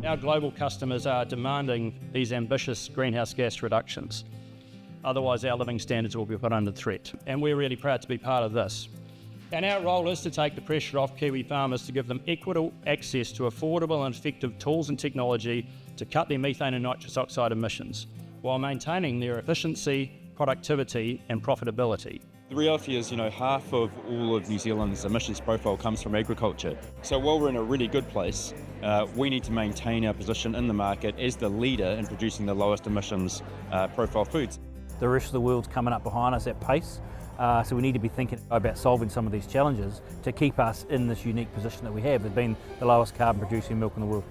Our global customers are demanding these ambitious greenhouse gas reductions. Otherwise, our living standards will be put under threat. And we're really proud to be part of this. And our role is to take the pressure off Kiwi farmers to give them equitable access to affordable and effective tools and technology to cut their methane and nitrous oxide emissions, while maintaining their efficiency, productivity and profitability. The reality is, half of all of New Zealand's emissions profile comes from agriculture. So while we're in a really good place, we need to maintain our position in the market as the leader in producing the lowest emissions profile foods. The rest of the world's coming up behind us at pace, so we need to be thinking about solving some of these challenges to keep us in this unique position that we have as being the lowest carbon producing milk in the world.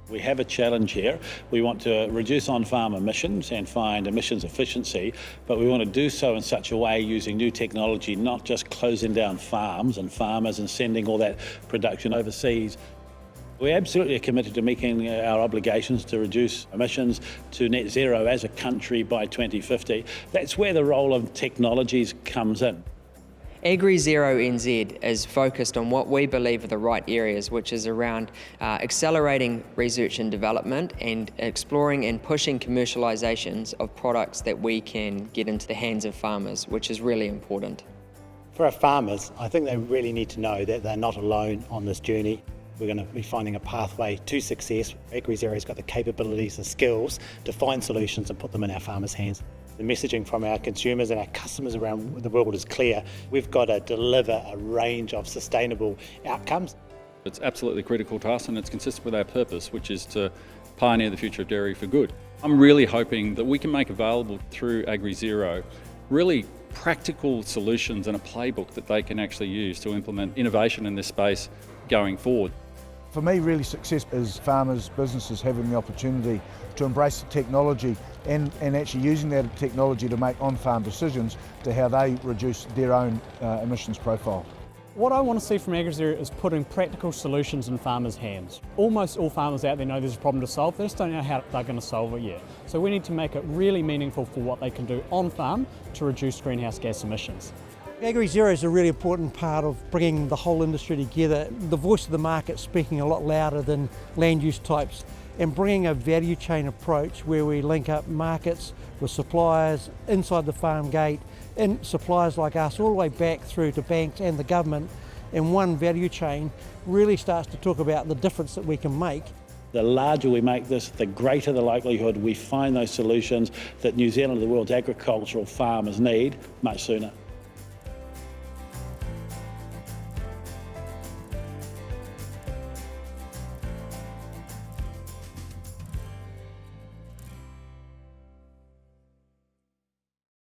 We have a challenge here. We want to reduce on-farm emissions and find emissions efficiency, but we want to do so in such a way using new technology, not just closing down farms and farmers and sending all that production overseas. We absolutely are committed to making our obligations to reduce emissions to net zero as a country by 2050. That's where the role of technologies comes in. AgriZeroNZ is focused on what we believe are the right areas, which is around accelerating research and development and exploring and pushing commercialisations of products that we can get into the hands of farmers, which is really important. For our farmers, I think they really need to know that they're not alone on this journey. We're going to be finding a pathway to success. AgriZero's got the capabilities and skills to find solutions and put them in our farmers' hands. The messaging from our consumers and our customers around the world is clear. We've got to deliver a range of sustainable outcomes. It's absolutely critical to us, and it's consistent with our purpose, which is to pioneer the future of dairy for good. I'm really hoping that we can make available through AgriZero really practical solutions and a playbook that they can actually use to implement innovation in this space going forward. For me, really success is farmers, businesses having the opportunity to embrace the technology and actually using that technology to make on-farm decisions to how they reduce their own emissions profile. What I want to see from AgriZero is putting practical solutions in farmers' hands. Almost all farmers out there know there's a problem to solve, they just don't know how they're going to solve it yet. So we need to make it really meaningful for what they can do on-farm to reduce greenhouse gas emissions. AgriZero is a really important part of bringing the whole industry together. The voice of the market speaking a lot louder than land use types, and bringing a value chain approach where we link up markets with suppliers inside the farm gate and suppliers like us all the way back through to banks and the government in one value chain really starts to talk about the difference that we can make. The larger we make this, the greater the likelihood we find those solutions that New Zealand and the world's agricultural farmers need much sooner.